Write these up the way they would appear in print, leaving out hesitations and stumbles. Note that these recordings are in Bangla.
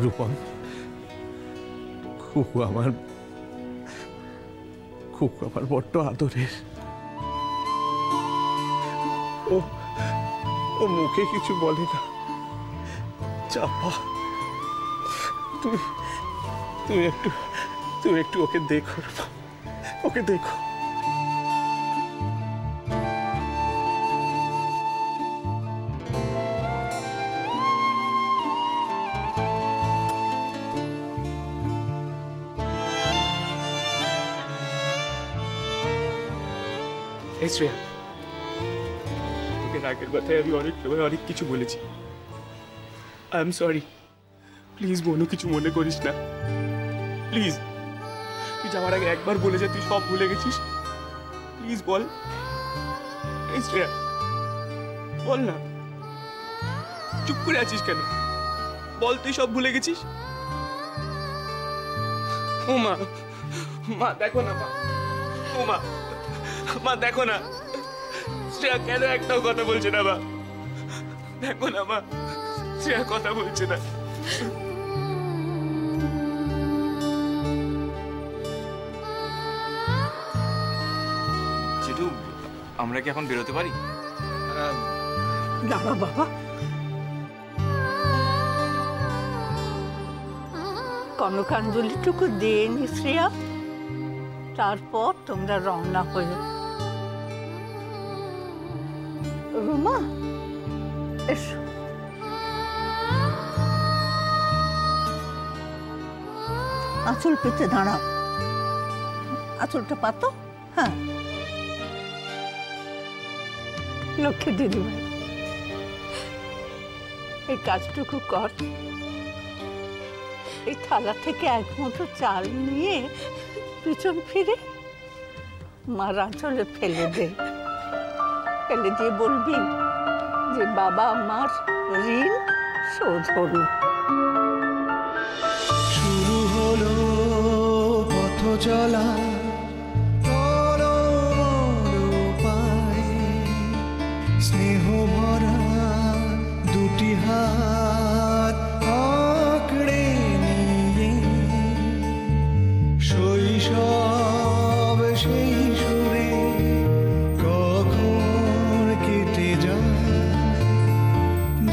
রূপম, খুকু আমার বড্ড আদরের। ও মুখে কিছু বলে না। চাপা, তুমি একটু ওকে দেখো, ওকে দেখো। শ্রেয়া, তোকে রাগের কথায় আমি অনেক সময় অনেক কিছু বলেছি। I am sorry. প্লিজ বোনু, কিছু মনে করিস না প্লিজ। তুই যাওয়ার আগে একবার বলে যা তুই সব ভুলে গেছিস। প্লিজ বল। এই শ্রেয়া, বল না, চুপ করে আছিস কেন? বল তুই সব ভুলে গেছিস। ও মা, মা দেখো না, মা, ও মা, মা দেখো না, শ্রেয়া কেন একটাও কথা বলছে না। মা দেখো না, মা শ্রেয়া কথা বলছে না। চিটু, আমরা কি এখন বেরোতে পারি? দাঁড়া বাবা, কনকাঞ্জলিটুকু দিয়ে নি শ্রেয়া, তারপর তোমরা রওনা হয়ে। রুমা এসো। আঁচল পেতে দাঁড়াও, আঁচলটা পাতো। হ্যাঁ, লক্ষ্মী দিদিভাই, এই কাজটুকু কর। এই থালা থেকে এক মুঠো চাল নিয়ে পিছন ফিরে মার আঁচলে ফেলে দে। ফেলে দিয়ে বলবি যে বাবা আমার ঋণ শোধ হলো। শুরু হলো পথ চলা, স্নেহ ভরা দুটি হাত আঁকড়ে নিয়ে শৈশব সেই সুরে কখন কেটে যায়,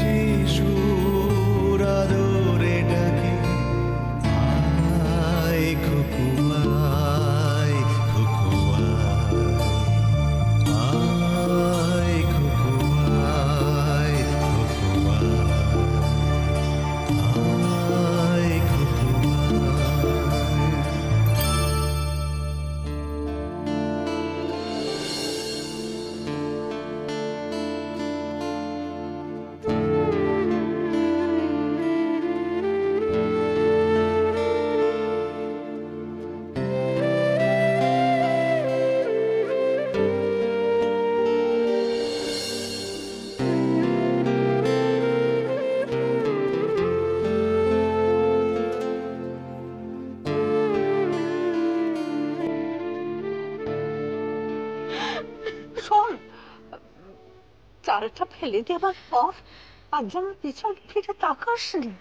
যে সুর আদরে ডাকে আয় খকুয়ায় খকুয়ায়, আয় খকুয়ায় খকুয়ায়, আয় খকুয়ায়। শোন, চালটা ফেলে দেওয়ার পর আর যেন পিছন ফিরে তাকাস নি।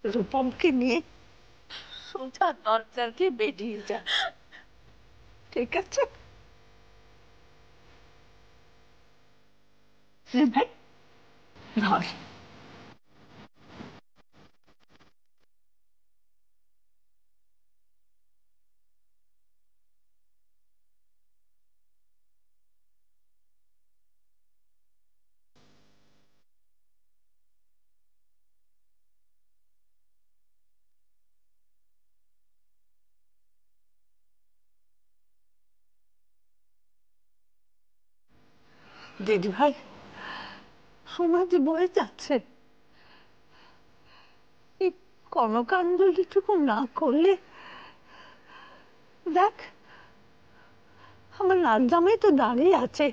রূপমকে নিয়ে সোজা দরজা দিয়ে বেরিয়ে যা, ঠিক আছে? ভাই ধর। দিদিভাই, সময় যে বয়ে যাচ্ছে, কনকাঞ্জলিটুকু না করলে, দেখ আমার নাতজামাই তো দাঁড়িয়ে আছে,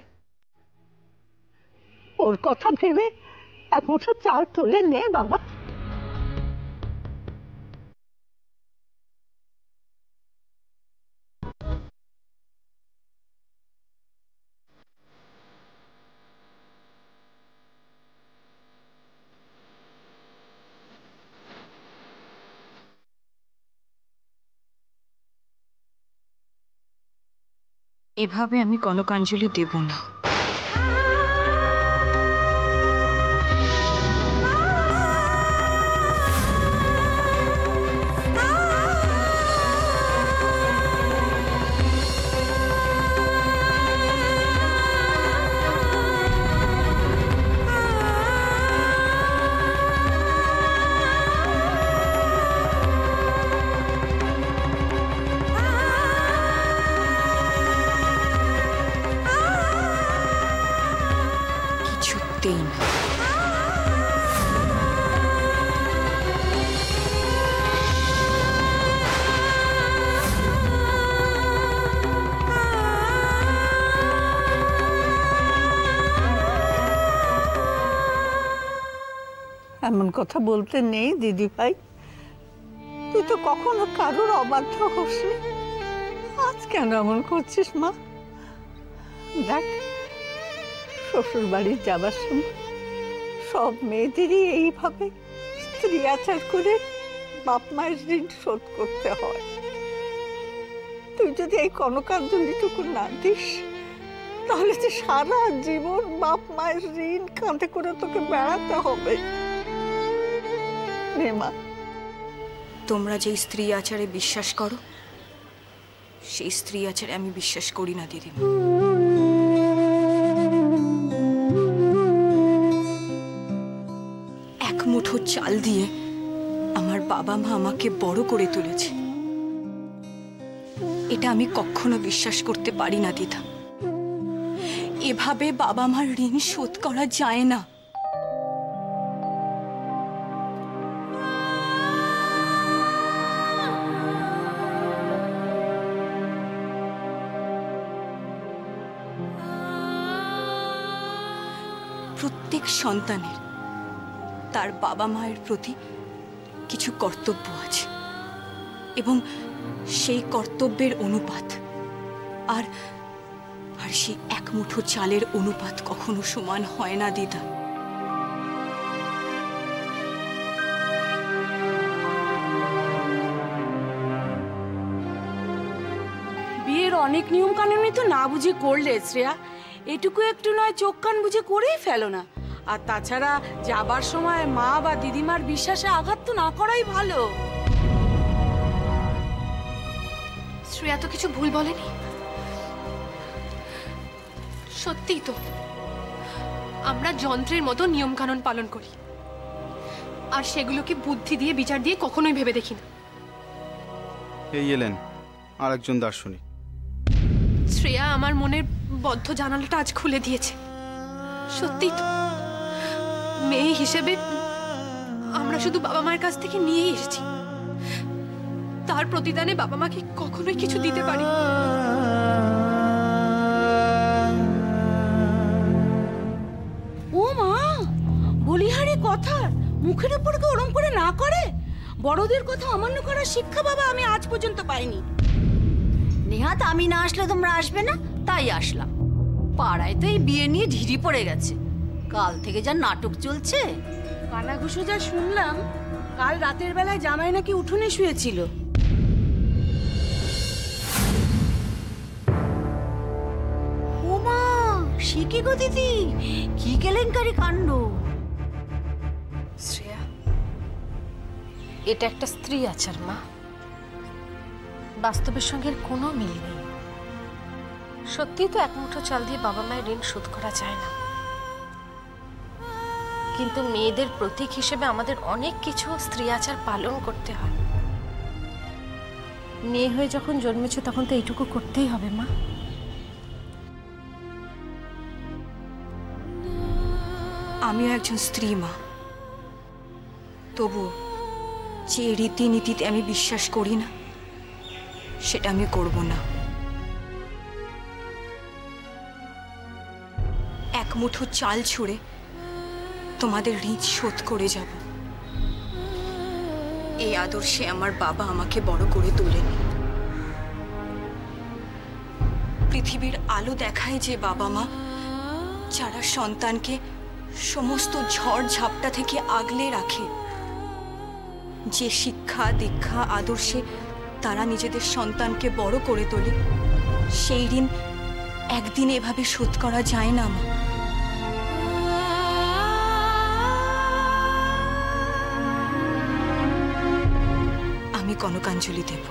ওর কথা ভেবে এক মুঠো চাল তুলে নে বাবা। এভাবে আমি কনকাঞ্জলি দেব না। কিছুতেই না। এমন কথা বলতে নেই দিদি ভাই, তুই তো কখনো কারোর অবাধ্য হোসনি, আজ কেন এমন করছিস মা? দেখ, শ্বশুর বাড়ি যাবার সময় সব মেয়েদেরই এইভাবে স্ত্রী আচার করে বাপ মায়ের ঋণ শোধ করতে হয়। তুই যদি এই কনকাঞ্জলিটুকু না দিস, তাহলে যে সারা জীবন বাপ মায়ের ঋণ কাঁধে করে তোকে বেড়াতে হবে। মা, তোমরা যে স্ত্রী আচারে বিশ্বাস করো, সেই স্ত্রী আচারে আমি বিশ্বাস করি না দিদিমা। এক মুঠো চাল দিয়ে আমার বাবা মা আমাকে বড় করে তুলেছে, এটা আমি কখনো বিশ্বাস করতে পারি না দিদা। এভাবে বাবা মার ঋণ শোধ করা যায় না। প্রত্যেক সন্তানের তার বাবা মায়ের প্রতি কিছু কর্তব্য আছে, এবং সেই কর্তব্যের অনুপাত আর সেই এক মুঠো চালের অনুপাত কখনো সমান হয় না দিদা। বিয়ের অনেক নিয়ম কানুনই তো না বুঝে করলে শ্রেয়া, এটুকু একটু নয় চোখ কান বুঝে করেই ফেলো না। আর তাছাড়া যাবার সময় মা বা দিদিমার বিশ্বাসে আঘাত তো না করাই ভালো। শ্রেয়া তো কিছু ভুল বলেনি, সত্যিই তো আমরা যন্ত্রের মতো নিয়ম কানুন পালন করি, আর সেগুলোকে বুদ্ধি দিয়ে বিচার দিয়ে কখনোই ভেবে দেখি না। এই এলেন আরেকজন দার্শনিক। শ্রেয়া আমার মনের বদ্ধ জানালাটা আজ খুলে দিয়েছে। সত্যিই তো মেয়ে হিসেবে আমরা শুধু বাবা মায়ের কাছ থেকে নিয়েই এসেছি, তার প্রতিদানে বাবা মাকে কখনোই কিছু দিতে পারি। ও মা, বলিহারি কথা মুখের উপর ওরম করে না করে। বড়দের কথা অমান্য করার শিক্ষা বাবা আমি আজ পর্যন্ত পাইনি। নেহাত আমি না আসলে তোমরা আসবে না, তাই আসলাম। পাড়ায় তো এই বিয়ে নিয়ে ঢিরি পড়ে গেছে, কাল থেকে যা নাটক চলছে। কানাঘুষো যা শুনলাম, কাল রাতের বেলায় জামাই নাকি উঠোনে শুয়েছিল। ওমা, সে কি গো দিদি, কি কেলেঙ্কারি কাণ্ড! শ্রেয়া, এটা একটা স্ত্রী আচার মা, বাস্তবের সঙ্গে কোনো মিল নেই। সত্যিই তো এক মুঠো চাল দিয়ে বাবা মায়ের ঋণ শোধ করা যায় না, কিন্তু মেয়েদের প্রতীক হিসেবে আমাদের অনেক কিছু স্ত্রী আচার পালন করতে হয়। মেয়ে হয়ে যখন জন্মেছো তখন তো এইটুকু করতেই হবে মা। আমিও একজন স্ত্রী মা, তবু যে রীতিনীতিতে আমি বিশ্বাস করি না সেটা আমি করব না। এক মুঠো চাল ছুঁড়ে তোমাদের ঋণ শোধ করে যাব, এই আদর্শে আমার বাবা আমাকে বড় করে তোলেনি। পৃথিবীর আলো দেখায় যে বাবা মা, যারা সন্তানকে সমস্ত ঝড় ঝাপটা থেকে আগলে রাখে, যে শিক্ষা দীক্ষা আদর্শে তারা নিজেদের সন্তানকে বড় করে তোলে, সেই ঋণ একদিন এভাবে শোধ করা যায় না মা। আমি কনকাঞ্জলি দেব,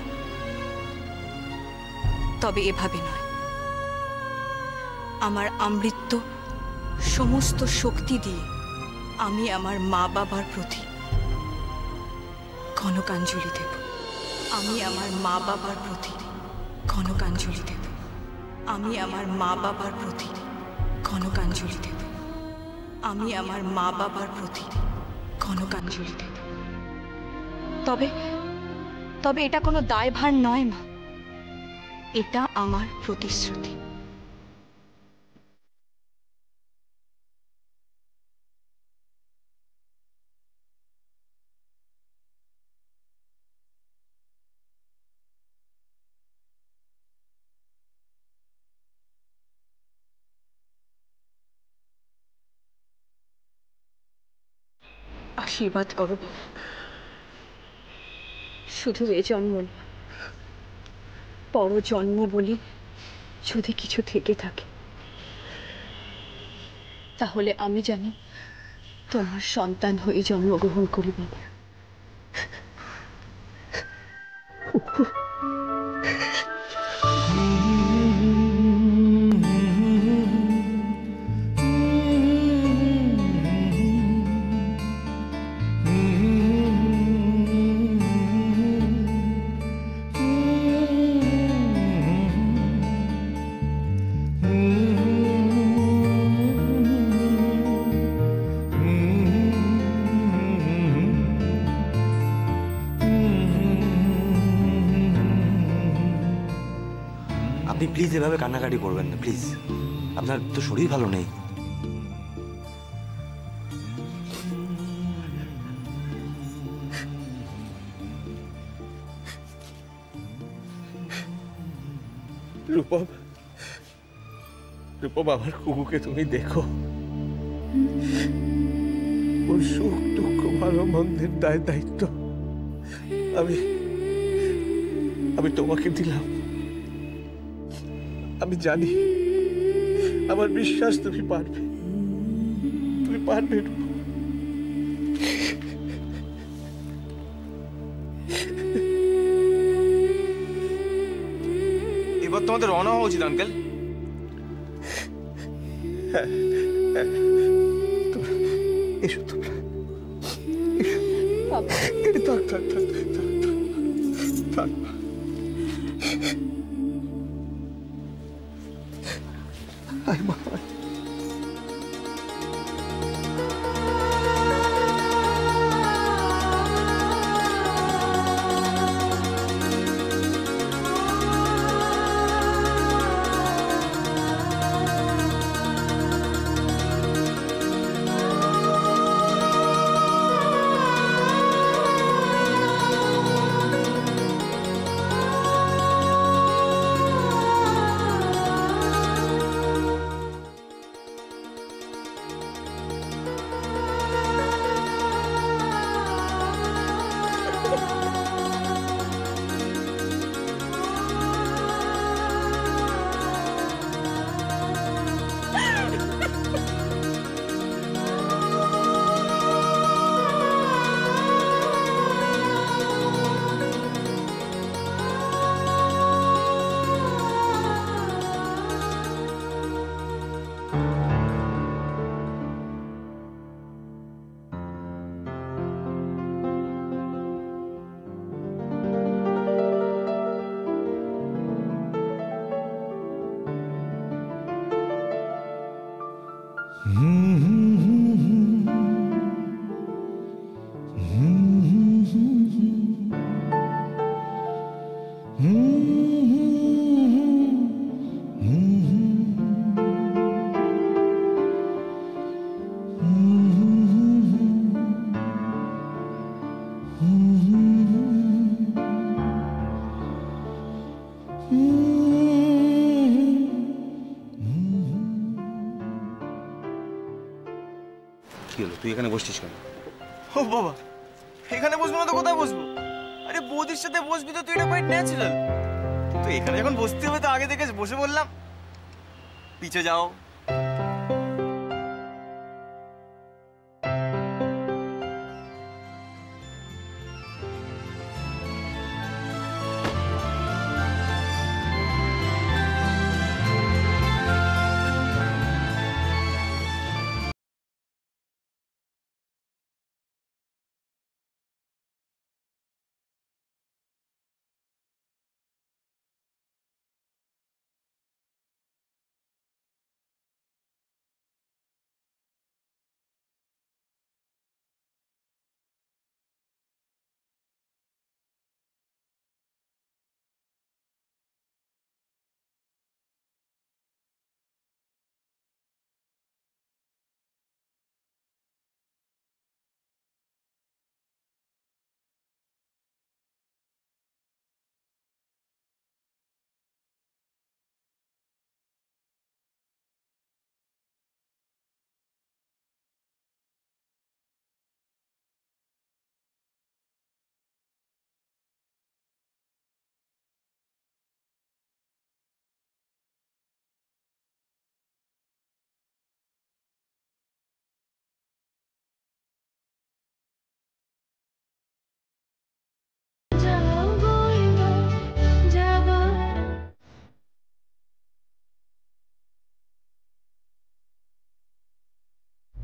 তবে এভাবে নয়। আমার আমৃত্য সমস্ত শক্তি দিয়ে আমি আমার মা বাবার প্রতি কনকাঞ্জলি দেব। আমি আমার মা বাবার প্রতি কনকাঞ্জলি দেব। আমি আমার মা বাবার প্রতি কনকাঞ্জলি দেব। আমি আমার মা বাবার প্রতি কনকাঞ্জলি দেব। তবে তবে এটা কোনো দায়ভার নয় মা, এটা আমার প্রতিশ্রুতি। আশীর্বাদ করো, শুধু এ জন্ম না, পর জন্ম বলি যদি কিছু থেকে থাকে, তাহলে আমি যেন তোমার সন্তান হয়ে জন্মগ্রহণ করি বাবা। আপনি প্লিজ এভাবে কান্নাকাটি করবেন না, প্লিজ। আপনার তো শরীর ভালো নেই। রূপম, রূপম, আমার কুকুকে তুমি দেখো। ওর সুখ দুঃখ ভালো মন্দের দায় দায়িত্ব আমি তোমাকে দিলাম। আমি জানি, আমার বিশ্বাস তুমি পারবে, তুমি পারবে। এবার তোমাদের রওনা হওয়া উচিত আঙ্কেল। এসো তোমরা, থাক। আয় মা। এখানে বসছিস কেন? ও বাবা, এখানে বসবো না তো কোথায় বসবো? আরে বৌদির সাথে বসবি তো, তুই এটা কোয়াইট ন্যাচারাল। তো এখানে যখন বসতে হবে তো আগে থেকে বসে বললাম। পিছে যাও।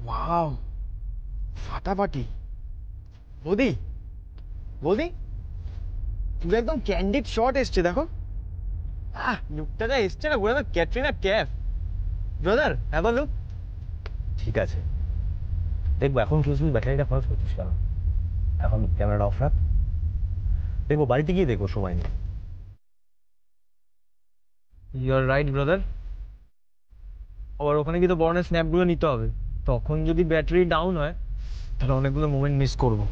ওয়াও, ফাটাফাটি। বৌদি, বৌদি, পুরো একদম ক্যান্ডিড শট এসছে, দেখো। লুকটা যা এসছে না, পুরো Katrina cafe. Brother, have a look. ঠিক আছে, দেখবো। এখন শুধু ব্যাটারিটা খরচ করছিস কেন? এখন ক্যামেরাটা অফ রাখ, দেখবো। বাড়িতে গিয়ে দেখবো, সময় নেই। You are right brother. আবার ওখানে গিয়ে তো বর্ণের স্ন্যাপগুলো নিতে হবে। তখন যদি ব্যাটারি ডাউন হয় তাহলে অনেকগুলো মোমেন্ট মিস করবো।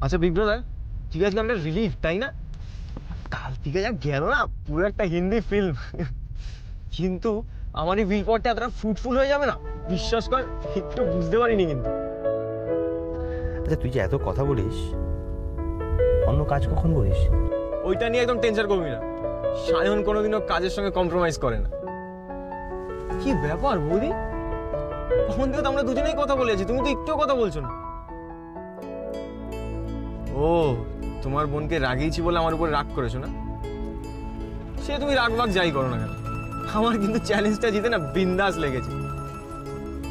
আচ্ছা বিগ ব্রাদার, ঠিক আছে, আমরা রিলিফ, তাই না? কাল থেকে যা গেল না, পুরো একটা হিন্দি ফিল্ম। কিন্তু আমার এই বিল পড়তে এতটা ফ্রুটফুল হয়ে যাবে না, বিশ্বাস কর, একটু বুঝতে পারিনি। কিন্তু আচ্ছা, তুই যে এত কথা বলিস, অন্য কাজ কখন করিস? ওইটা নিয়ে একদম টেনশন করবি না। সায়ন কোনোদিনও কাজের সঙ্গে কম্প্রোমাইজ করে না। কি ব্যাপার বৌদি, কখন থেকে তো আমরা দুজনেই কথা বলেছি, তুমি তো একটুও কথা বলছো না। ও, তোমার বোনকে রাগিয়েছি বলে আমার উপরে রাগ করেছো না? সে তুমি রাগ বাগ যাই করো না কেন, আমার কিন্তু চ্যালেঞ্জটা জিতে না বিন্দাস লেগেছে।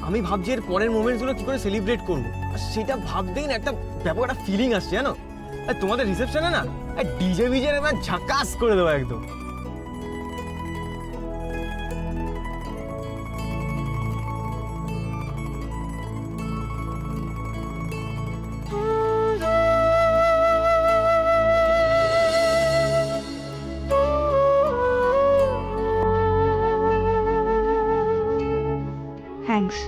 আমি ভাবছি এর পরের মোমেন্টসগুলো কি করে সেলিব্রেট করবো, আর সেটা ভাবতেই না একটা ব্যাপক একটা ফিলিং আসছে, জানো। আর তোমাদের রিসেপশনে না ডিজে বিজে একবার ঝাকাস করে দেবো একদম। Thanks.